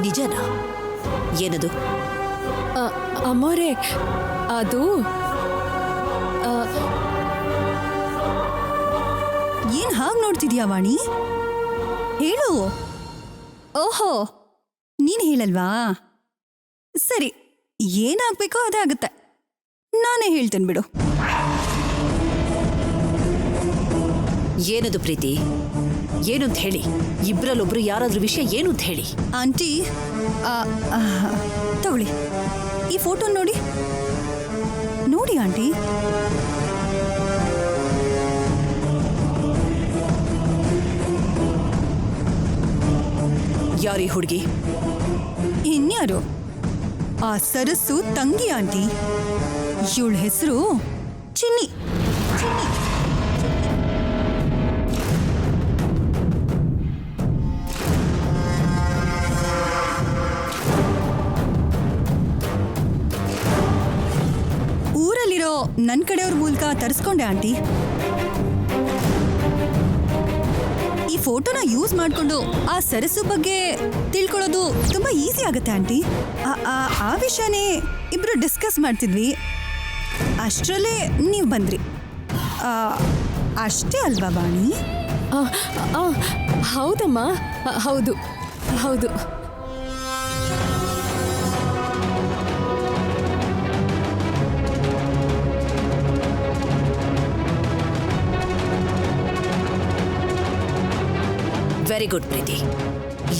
ನಿಜನಾ? ಏನದು? ಅಮ್ಮೋರೆ, ಅದು ಏನ್ ಹಾಗೆ ನೋಡ್ತಿದ್ಯಾ ವಾಣಿ? ಹೇಳು. ಓಹೋ, ನೀನ್ ಹೇಳಲ್ವಾ? ಸರಿ, ಏನಾಗ್ಬೇಕೋ ಅದೇ ಆಗುತ್ತೆ. ನಾನೇ ಹೇಳ್ತೇನೆ ಬಿಡು. ಏನದು ಪ್ರೀತಿ? ಏನು ಅಂತ ಹೇಳಿ. ಇಬ್ರಲ್ಲೊಬ್ರು ಯಾರಾದ್ರೂ ವಿಷಯ ಏನು ಅಂತ ಹೇಳಿ. ಆಂಟಿ, ತಗೊಳ್ಳಿ ಈ ಫೋಟೋ ನೋಡಿ. ನೋಡಿ ಆಂಟಿ. ಯಾರೀ ಹುಡುಗಿ? ಇನ್ಯಾರು? ಆ ಸರಸ್ಸು ತಂಗಿ ಆಂಟಿ. ಇವಳ ಹೆಸರು ಚಿನ್ನಿ. ಚಿನ್ನಿ. ಊರಲ್ಲಿರೋ ನನ್ನ ಕಡೆಯವ್ರ ಮೂಲಕ ತರಿಸ್ಕೊಂಡೆ ಆಂಟಿ. ಈ ಫೋಟೋನ ಯೂಸ್ ಮಾಡ್ಕೊಂಡು ಆ ಸರಸ್ಸು ಬಗ್ಗೆ ತಿಳ್ಕೊಳ್ಳೋದು ತುಂಬಾ ಈಸಿ ಆಗುತ್ತೆ ಆಂಟಿ. ಆ ವಿಷಯನೇ ಇಬ್ರು ಡಿಸ್ಕಸ್ ಮಾಡ್ತಿದ್ವಿ. ಅಷ್ಟರಲ್ಲೇ ನೀವು ಬಂದ್ರಿ. ಅಷ್ಟೇ ಅಲ್ವಾ ಬಾಣಿ? ಹೌದಮ್ಮ, ಹೌದು ಹೌದು. ವೆರಿ ಗುಡ್ ಪ್ರೀತಿ.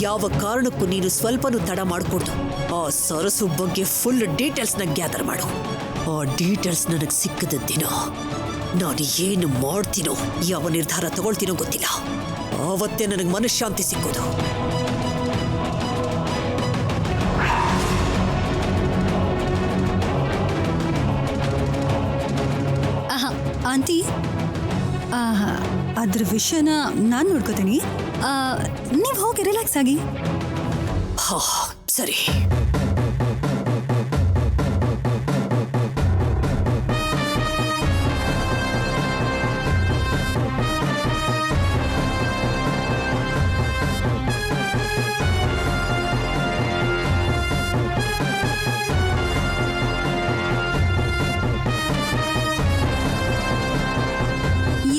ಯಾವ ಕಾರಣಕ್ಕೂ ನೀನು ಸ್ವಲ್ಪನೂ ತಡ ಮಾಡ್ಕೊಡ್ದು ಆ ಸರಸು ಬಗ್ಗೆ ಫುಲ್ ಡೀಟೇಲ್ಸ್ನ ಗ್ಯಾದರ್ ಮಾಡು. ಆ ಡೀಟೇಲ್ಸ್ ನನಗೆ ಸಿಕ್ಕದ ದಿನ ನಾನು ಏನು ಮಾಡ್ತೀನೋ, ಯಾವ ನಿರ್ಧಾರ ತಗೊಳ್ತೀನೋ ಗೊತ್ತಿಲ್ಲ. ಆವತ್ತೇ ನನಗೆ ಮನಃಶಾಂತಿ ಸಿಕ್ಕೋದು. ಆಂಟಿ, ಅದ್ರ ವಿಷಯನ ನಾನು ನೋಡ್ಕೋತೀನಿ. ನೀವು ಹೋಗಿ ರಿಲ್ಯಾಕ್ಸ್ ಆಗಿ. ಹಾ ಸರಿ.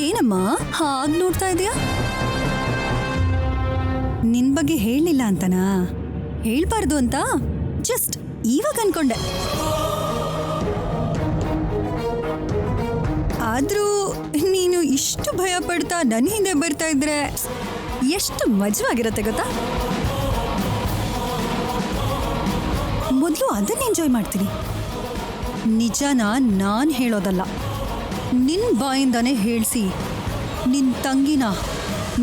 ಏನಮ್ಮ ಹಾಗೆ ನೋಡ್ತಾ ಇದೀಯಾ? ನಿನ್ ಬಗ್ಗೆ ಹೇಳಿಲ್ಲ ಅಂತನಾ? ಹೇಳ್ಬಾರ್ದು ಅಂತ ಜಸ್ಟ್ ಇವಾಗ ಅನ್ಕೊಂಡೆ. ಆದ್ರೂ ನೀನು ಇಷ್ಟು ಭಯ ಪಡ್ತಾ ನನ್ನ ಹಿಂದೆ ಬರ್ತಾ ಇದ್ರೆ ಎಷ್ಟು ಮಜವಾಗಿರತ್ತೆ ಗೊತ್ತಾ? ಮೊದಲು ಅದನ್ನ ಎಂಜಾಯ್ ಮಾಡ್ತೀನಿ. ನಿಜಾನ ನಾನ್ ಹೇಳೋದಲ್ಲ, ನಿನ್ ಬಾಯಿಂದಾನೇ ಹೇಳ್ಸಿ ನಿನ್ ತಂಗಿನ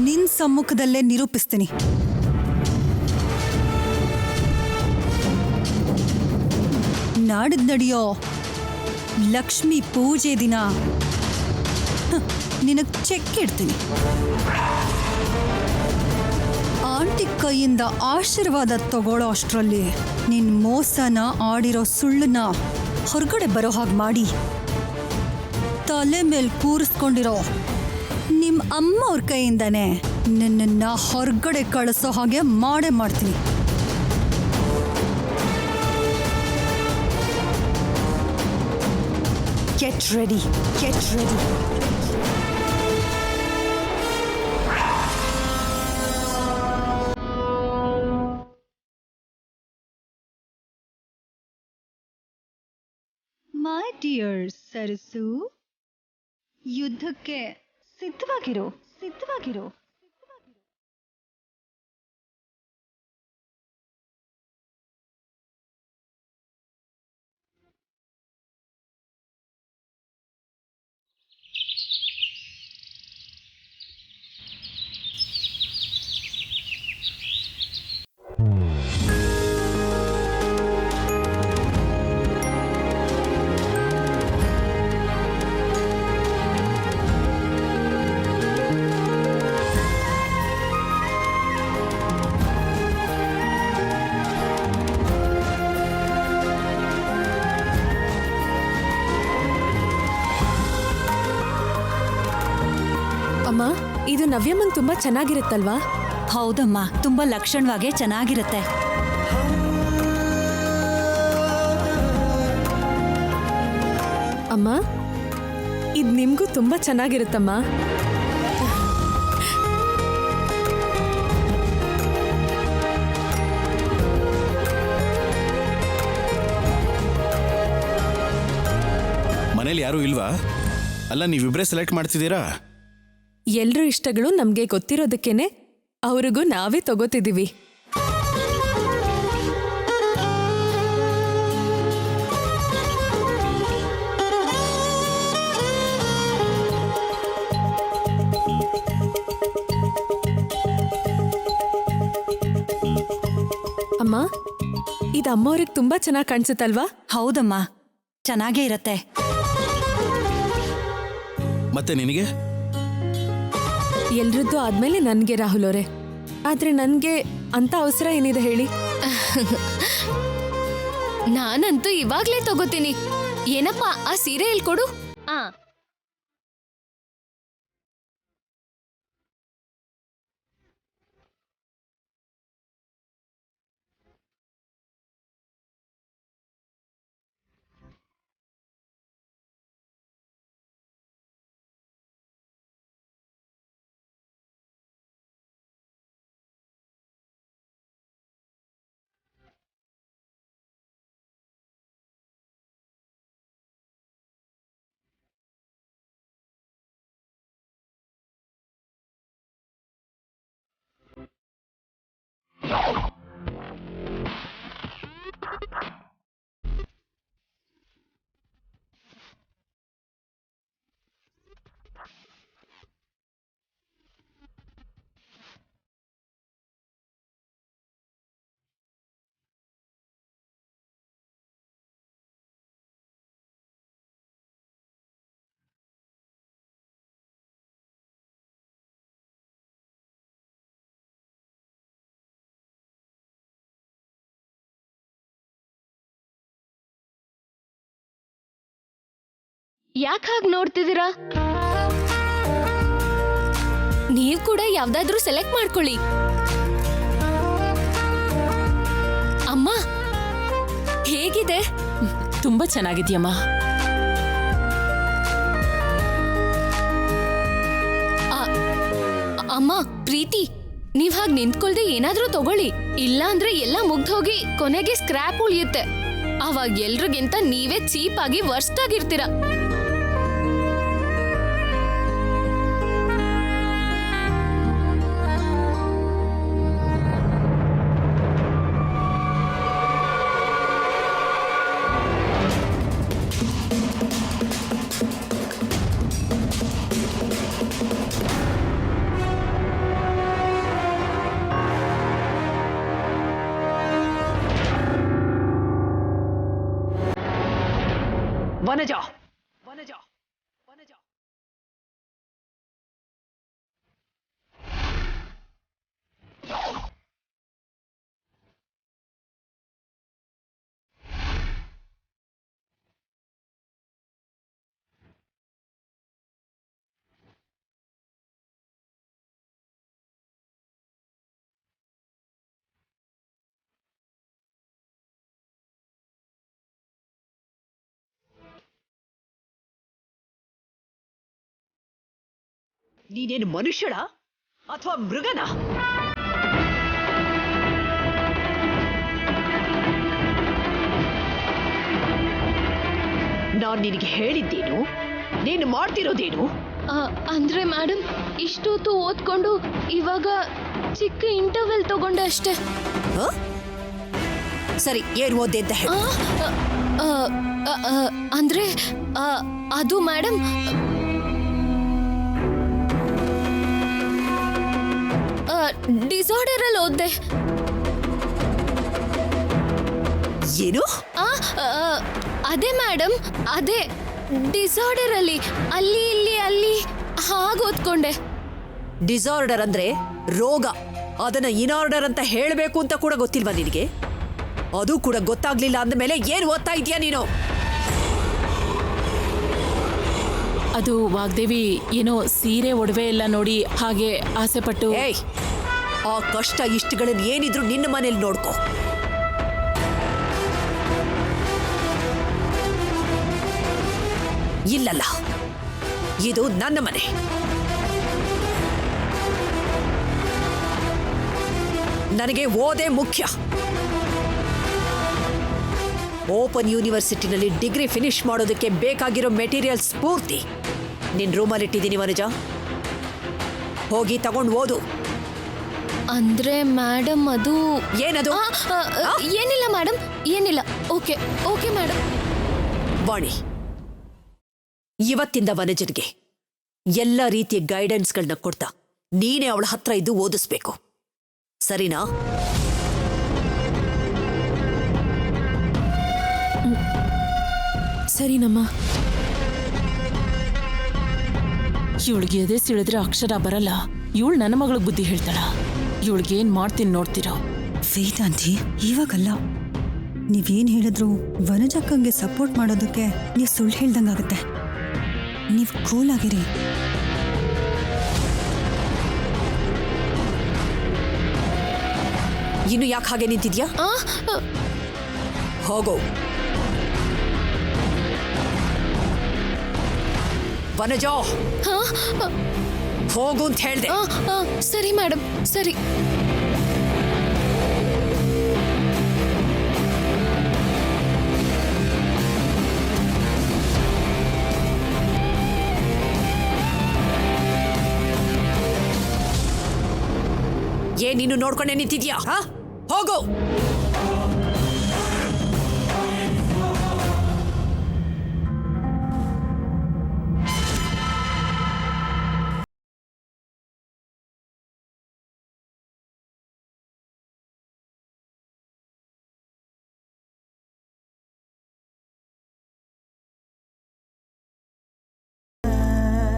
ನಿನ್ ಸಮ್ಮುಖದಲ್ಲೇ ನಿರೂಪಿಸ್ತೀನಿ. ನಾಡಿದ್ ನಡೆಯೋ ಲಕ್ಷ್ಮಿ ಪೂಜೆ ದಿನ ನಿನಗ್ ಚೆಕ್ ಇಡ್ತೀನಿ. ಆಂಟಿ ಕೈಯಿಂದ ಆಶೀರ್ವಾದ ತಗೊಳ್ಳೋ ಅಷ್ಟರಲ್ಲಿ ನಿನ್ ಮೋಸನ ಆಡಿರೋ ಸುಳ್ಳನ್ನ ಹೊರಗಡೆ ಬರೋ ಹಾಗೆ ಮಾಡಿ ತಲೆ ಮೇಲೆ ಕೂರಿಸ್ಕೊಂಡಿರೋ ನಿಮ್ಮ ಅಮ್ಮ ಅವ್ರ ಕೈಯಿಂದಾನೆ ನಿನ್ನ ಹೊರಗಡೆ ಕಳಿಸೋ ಹಾಗೆ ಮಾಡೇ ಮಾಡ್ತೀನಿ. Get ready, get ready. My dear Sarasu, ಯುದ್ಧಕ್ಕೆ ಸಿದ್ಧವಾಗಿರೋ, ಸಿದ್ಧವಾಗಿರೋ. ಅಮ್ಮ, ಇದು ನವ್ಯಮ್ಮಂಗ್ ತುಂಬಾ ಚೆನ್ನಾಗಿರುತ್ತಲ್ವಾ? ಹೌದಮ್ಮ, ತುಂಬಾ ಲಕ್ಷಣವಾಗೇ ಚೆನ್ನಾಗಿರುತ್ತೆ. ಅಮ್ಮ, ಇದು ನಿಮ್ಗೂ ತುಂಬಾ ಚೆನ್ನಾಗಿರುತ್ತಮ್ಮ. ಮನೇಲಿ ಯಾರೂ ಇಲ್ವಾ? ಅಲ್ಲ, ನೀವಿಬ್ರೇ ಸೆಲೆಕ್ಟ್ ಮಾಡ್ತಿದ್ದೀರಾ? ಎಲ್ರ ಇಷ್ಟಗಳು ನಮ್ಗೆ ಗೊತ್ತಿರೋದಕ್ಕೇನೆ ಅವ್ರಿಗೂ ನಾವೇ ತಗೋತಿದೀವಿ. ಅಮ್ಮ, ಇದು ಅಮ್ಮವ್ರಿಗೆ ತುಂಬಾ ಚೆನ್ನಾಗಿ ಕಾಣಿಸುತ್ತಲ್ವಾ? ಹೌದಮ್ಮ, ಚೆನ್ನಾಗೇ ಇರತ್ತೆ. ಮತ್ತೆ ನಿನಗೆ? ಎಲ್ರದ್ದು ಆದ್ಮೇಲೆ ನನ್ಗೆ ರಾಹುಲ್ ಅವರೇ. ಆದ್ರೆ ನನ್ಗೆ ಅಂತ ಅವಸರ ಏನಿದೆ ಹೇಳಿ? ನಾನಂತೂ ಇವಾಗ್ಲೇ ತಗೋತೀನಿ. ಏನಪ್ಪ ಆ ಸೀರೆ ಹೇಳ್ಕೊಡು. ಯಾಕೆ ಹಾಗೆ ನೋಡ್ತಿದ್ದೀರಾ? ನೀವು ಕೂಡ ಯಾವ್ದಾದ್ರೂ ಸೆಲೆಕ್ಟ್ ಮಾಡ್ಕೊಳ್ಳಿ. ಅಮ್ಮ, ಹೇಗಿದೆ? ತುಂಬಾ ಚೆನ್ನಾಗಿದ್ಯಮ್ಮ. ಅಮ್ಮ ಪ್ರೀತಿ, ನೀವ್ ಹಾಗೆ ನಿಂತ್ಕೊಳ್ದೆ ಏನಾದ್ರೂ ತಗೊಳ್ಳಿ. ಇಲ್ಲ ಅಂದ್ರೆ ಎಲ್ಲ ಮುಗ್ದೋಗಿ ಕೊನೆಗೆ ಸ್ಕ್ರಾಪ್ ಉಳಿಯುತ್ತೆ. ಅವಾಗ ಎಲ್ರಿಗಿಂತ ನೀವೇ ಚೀಪ್ ಆಗಿ ವರ್ಸ್ಟ್ ಆಗಿರ್ತೀರ. ವನಜಾ, ವನಜಾ, ವನಜಾ. ನೀನೇನು ಮನುಷ್ಯಳ ಅಥವಾ ಮೃಗನ? ನಾನ್ ನಿನಗೆ ಹೇಳಿದ್ದೇನು, ನೀನು ಮಾಡ್ತಿರೋದೇನು? ಅಂದ್ರೆ ಮೇಡಮ್, ಇಷ್ಟೊತ್ತು ಓದ್ಕೊಂಡು ಇವಾಗ ಚಿಕ್ಕ ಇಂಟರ್ವೆಲ್ ತಗೊಂಡೆ ಅಷ್ಟೇ. ಸರಿ, ಏನು ಓದ್ದೆ ಅಂತ ಹೇಳಿ. ಅಂದ್ರೆ ಅದು ಮೇಡಮ್, ಡಿಸಾರ್ಡರ್ ಅಲ್ಲಿ ಓದ್ದೆ. ಏನು? ಅದೇ ಮೇಡಮ್, ಅದೇ ಡಿಸಾರ್ಡರ್ ಅಲ್ಲಿ ಅಲ್ಲಿ ಇಲ್ಲಿ ಅಲ್ಲಿ ಹಾಗೆ ಓದ್ಕೊಂಡೆ. ಡಿಸಾರ್ಡರ್ ಅಂದ್ರೆ ರೋಗ. ಅದನ್ನ ಇನಾರ್ಡರ್ ಅಂತ ಹೇಳಬೇಕು ಅಂತ ಕೂಡ ಗೊತ್ತಿಲ್ವಾ ನಿನಗೆ? ಅದು ಕೂಡ ಗೊತ್ತಾಗ್ಲಿಲ್ಲ ಅಂದಮೇಲೆ ಏನ್ ಓದ್ತಾ ಇದೀಯಾ ನೀನು? ಅದು ವಾಗ್ದೇವಿ ಏನೋ ಸೀರೆ ಒಡವೆ ಎಲ್ಲ ನೋಡಿ ಹಾಗೆ ಆಸೆ ಪಟ್ಟು. ಏಯ್, ಆ ಕಷ್ಟ ಇಷ್ಟಗಳನ್ನ ಏನಿದ್ರು ನಿನ್ನ ಮನೇಲಿ ನೋಡ್ಕೋ. ಇಲ್ಲಲ್ಲ, ಇದು ನನ್ನ ಮನೆ. ನನಗೆ ಓದೇ ಮುಖ್ಯ. ಓಪನ್ ಯೂನಿವರ್ಸಿಟಿನಲ್ಲಿ ಡಿಗ್ರಿ ಫಿನಿಶ್ ಮಾಡೋದಕ್ಕೆ ಬೇಕಾಗಿರೋ ಮೆಟೀರಿಯಲ್ಸ್ ಪೂರ್ತಿ ನಿನ್ ರೂಮಲ್ಲಿ ಇಟ್ಟಿದ್ದೀನಿ ವನಜ. ಹೋಗಿ ತಗೊಂಡು ಓದು. ಅಂದ್ರೆ ಮೇಡಮ್ ಅದು ಏನದು? ಏನಿಲ್ಲ ಮೇಡಮ್, ಏನಿಲ್ಲ. Okay okay madam. ವಾಣಿ, ಇವತ್ತಿಂದ ವನಜನ್ಗೆ ಎಲ್ಲ ರೀತಿಯ ಗೈಡೆನ್ಸ್ಗಳನ್ನ ಕೊಡ್ತಾ ನೀನೇ ಅವಳ ಹತ್ರ ಇದ್ದು ಓದಿಸ್ಬೇಕು, ಸರಿನಾ? ಸರಿನಮ್ಮ. ಇವಳಿಗೆ ಎದೆ ಸಿಳಿದ್ರೆ ಅಕ್ಷರ ಬರಲ್ಲ. ಇವಳು ನನ್ನ ಮಗಳಿಗೆ ಬುದ್ಧಿ ಹೇಳ್ತಾಳ. ಇವಳಿಗೆ ಏನ್ ಮಾಡ್ತೀನಿ ನೋಡ್ತಿರೋ. ವೇದಾಂತಿ, ಇವಾಗಲ್ಲ. ನೀವೇನ್ ಹೇಳಿದ್ರು ವನಜಕ್ಕಂಗೆ ಸಪೋರ್ಟ್ ಮಾಡೋದಕ್ಕೆ ನೀವು ಸುಳ್ಳು ಹೇಳ್ದಂಗಾಗತ್ತೆ. ನೀವು ಕೂಲ್ ಆಗಿರಿ. ಇನ್ನು ಯಾಕೆ ಹಾಗೆ ನಿಂತಿದ್ಯಾ? ಹೋಗೋ. ವನಜ, ಹೋಗು ಅಂತ ಹೇಳ್ದೆ. ಸರಿ ಮೇಡಮ್, ಸರಿ. ಏನ್ ನೀನು ನೋಡ್ಕೊಂಡೆ ನಿಂತಿದ್ಯಾ? ಹೋಗು.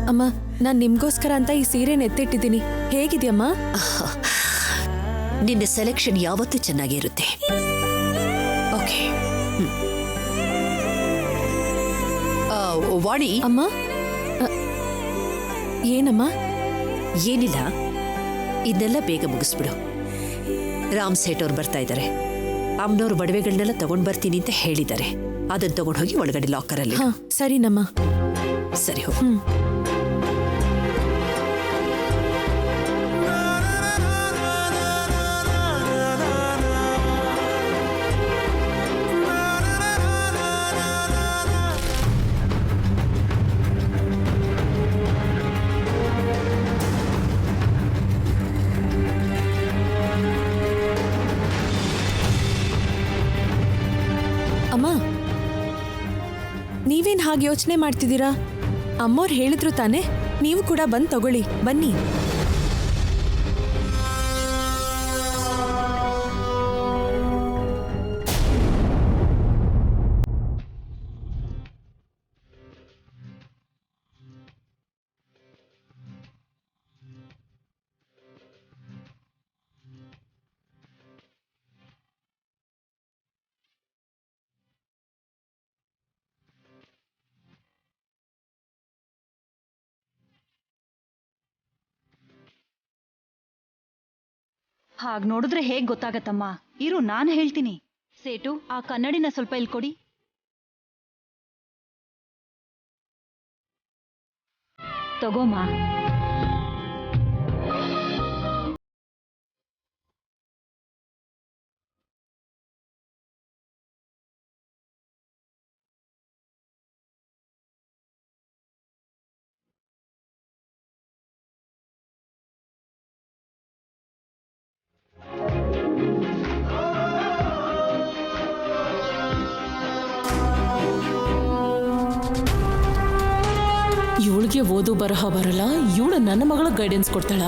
ಅಮ್ಮ, ನಾನ್ ನಿಮ್ಗೋಸ್ಕರ ಅಂತ ಈ ಸೀರೆನ ಎತ್ತಿಟ್ಟಿದ್ದೀನಿ. ಹೇಗಿದ್ಯಮ್ಮ? ನಿನ್ನ ಸೆಲೆಕ್ಷನ್ ಯಾವತ್ತೂ ಚೆನ್ನಾಗೇ ಇರುತ್ತೆ. ಓಕೆ. ವಾಣಿ. ಅಮ್ಮ. ಏನಮ್ಮ? ಏನಿಲ್ಲ, ಇದನ್ನೆಲ್ಲ ಬೇಗ ಮುಗಿಸ್ಬಿಡು. ರಾಮ್ ಸೇಠ್ ಅವ್ರು ಬರ್ತಾ ಇದ್ದಾರೆ. ಅಮ್ಮನವ್ರ ಒಡವೆಗಳನ್ನೆಲ್ಲ ತಗೊಂಡ್ ಬರ್ತೀನಿ ಅಂತ ಹೇಳಿದ್ದಾರೆ. ಅದನ್ನ ತಗೊಂಡು ಹೋಗಿ ಒಳಗಡೆ ಲಾಕರಲ್ಲಿ. ಸರಿನಮ್ಮ. ಸರಿ, ಹೋಗು. ಅಮ್ಮ, ನೀವೇನ್ ಹಾಗೆ ಯೋಚನೆ ಮಾಡ್ತಿದ್ದೀರಾ? ಅಮ್ಮವ್ರು ಹೇಳಿದ್ರು ತಾನೆ, ನೀವು ಕೂಡ ಬಂದು ತಗೊಳ್ಳಿ. ಬನ್ನಿ. ಹಾಗ್ ನೋಡಿದ್ರೆ ಹೇಗ್ ಗೊತ್ತಾಗತ್ತಮ್ಮ? ಇರು, ನಾನು ಹೇಳ್ತೀನಿ. ಸೇಟು, ಆ ಕನ್ನಡಿನ ಸ್ವಲ್ಪ ಇಲ್ಲಿ ಕೊಡಿ. ತಗೋಮ್ಮ. ಇವಳಿಗೆ ಓದು ಬರಹ ಬರಲ್ಲ. ಇವಳು ನನ್ನ ಮಗಳ ಗೈಡೆನ್ಸ್ ಕೊಡ್ತಾಳ.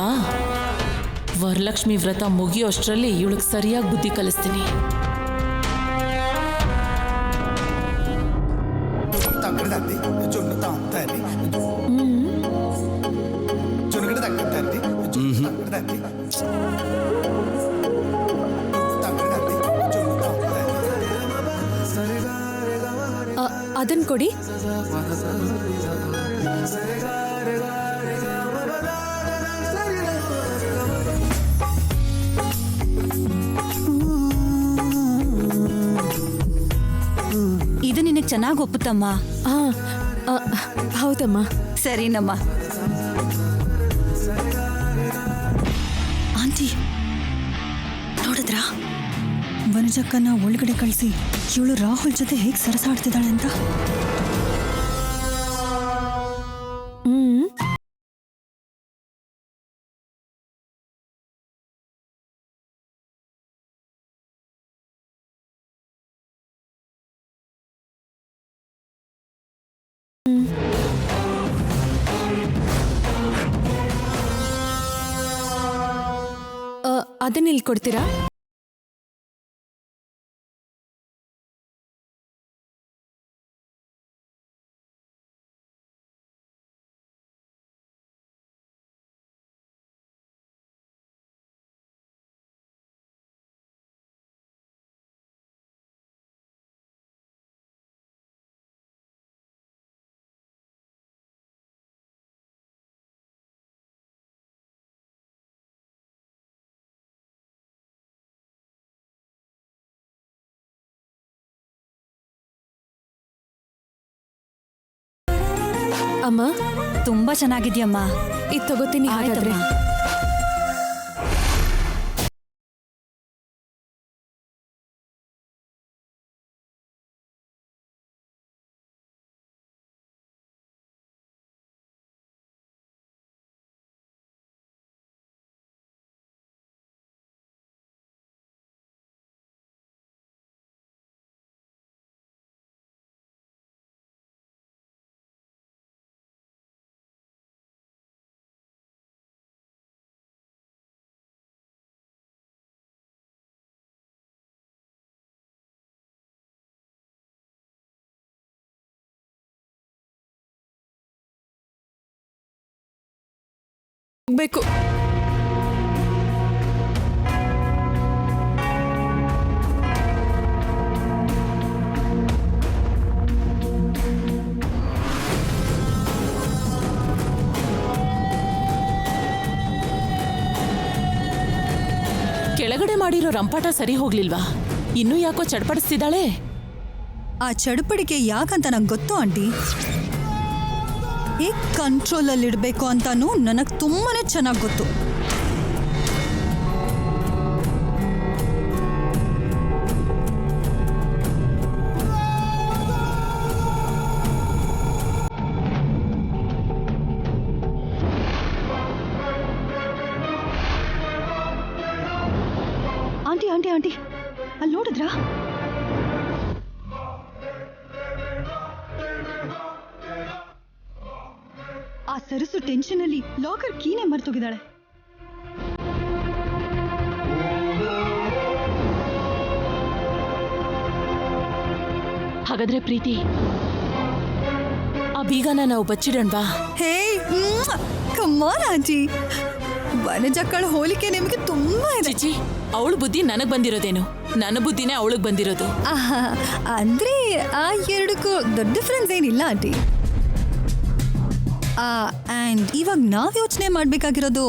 ವರಲಕ್ಷ್ಮಿ ವ್ರತ ಮುಗಿಯೋ ಅಷ್ಟರಲ್ಲಿ ಇವಳಿಗೆ ಸರಿಯಾಗಿ ಬುದ್ಧಿ ಕಲಿಸ್ತೀನಿ. ಅದನ್ ಕೊಡಿ. ಇದು ನಿನಗೆ ಚೆನ್ನಾಗಿ ಒಪ್ಪುತ್ತಮ್ಮ. ಹೌದಮ್ಮ. ಸರಿನಮ್ಮ. ಆಂಟಿ, ನೋಡಿದ್ರಾ? ವನಜಕ್ಕನ್ನ ಒಳಗಡೆ ಕಳಿಸಿ ಇವಳು ರಾಹುಲ್ ಜೊತೆ ಹೇಗೆ ಸರಸಾಡ್ತಿದ್ದಾಳೆ ಅಂತ. ಅದನ್ನ ಇಲ್ಲಿ ಕೊಡ್ತೀರಾ? ಅಮ್ಮ, ತುಂಬಾ ಚೆನ್ನಾಗಿದ್ಯಮ್ಮ. ಇದು ತಗೋತೀನಿ ಹಾಗಾದ್ರೆ. ಬೇಕು. ಕೆಳಗಡೆ ಮಾಡಿರೋ ರಂಪಾಟ ಸರಿ ಹೋಗ್ಲಿಲ್ವಾ? ಇನ್ನೂ ಯಾಕೋ ಚಡ್ಪಡಿಸ್ತಿದ್ದಾಳೆ. ಆ ಚಡುಪಡಿಕೆ ಯಾಕಂತ ನಂಗೆ ಗೊತ್ತು ಆಂಟಿ. ಹೇಗೆ ಕಂಟ್ರೋಲಲ್ಲಿ ಇಡಬೇಕು ಅಂತಾನೂ ನನಗೆ ತುಂಬಾನೇ ಚೆನ್ನಾಗಿ ಗೊತ್ತು. ಆಂಟಿ ಆಂಟಿ ಆಂಟಿ ಅಲ್ಲಿ ನೋಡಿದ್ರಾ? ಆ ಸರಸು ಟೆನ್ಷನ್ ಅಲ್ಲಿ ಲಾಕರ್ ಕೀನೇ ಮರ್ತೋಗಿದ್ದಾಳೆ. ಹಾಗಾದ್ರೆ ಪ್ರೀತಿ, ಆ ಬೀಗನ ನಾವು ಬಚ್ಚಿಡೋಣವಾ? ಹೇ ಕಮ್ಮಾನ್ ಆಂಟಿ, ವನಜಕ್ಕಳ ಹೋಲಿಕೆ ನಿಮಗೆ ತುಂಬಾ ಇದೆ. ಚಿಚಿ, ಅವಳ ಬುದ್ಧಿ ನನಗ್ ಬಂದಿರೋದೇನು? ನನ್ನ ಬುದ್ಧಿನೇ ಅವಳಿಗೆ ಬಂದಿರೋದು. ಅಂದ್ರೆ ಆ ಎರಡಕ್ಕೂ ದೊಡ್ಡ ಡಿಫ್ರೆನ್ಸ್ ಏನಿಲ್ಲ ಆಂಟಿ. ಆ್ಯಂಡ್ ಇವಾಗ ನಾವು ಯೋಚನೆ ಮಾಡಬೇಕಾಗಿರೋದು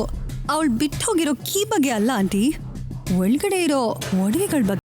ಅವಳು ಬಿಟ್ಟು ಹೋಗಿರೋ ಕೀ ಬಗ್ಗೆ ಅಲ್ಲ ಆಂಟಿ, ಒಳಗಡೆ ಇರೋ ಒಡವೆಗಳ ಬಗ್ಗೆ.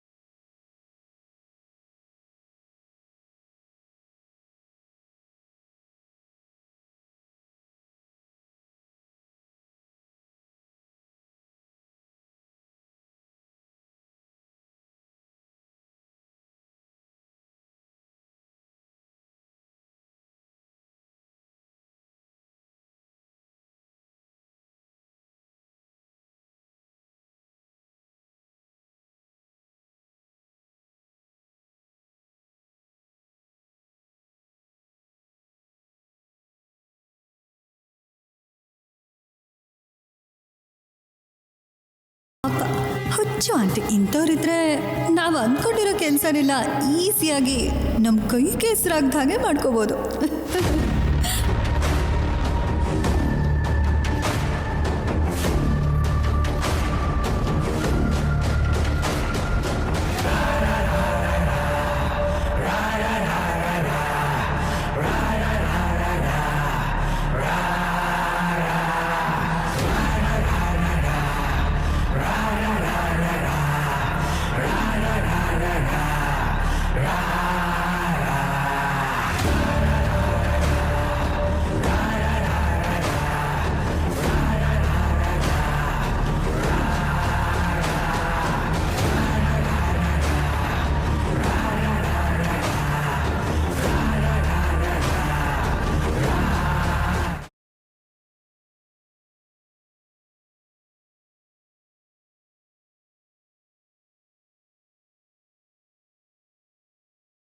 ಹುಚ್ಚು ಆಂಟಿ, ಇಂಥವ್ರಿದ್ರೆ ನಾವು ಅಂದ್ಕೊಂಡಿರೋ ಕೆಲಸನೆಲ್ಲ ಈಸಿಯಾಗಿ ನಮ್ಮ ಕೈ ಕೆಸರಾಗ್ದ ಹಾಗೆ ಮಾಡ್ಕೋಬೋದು.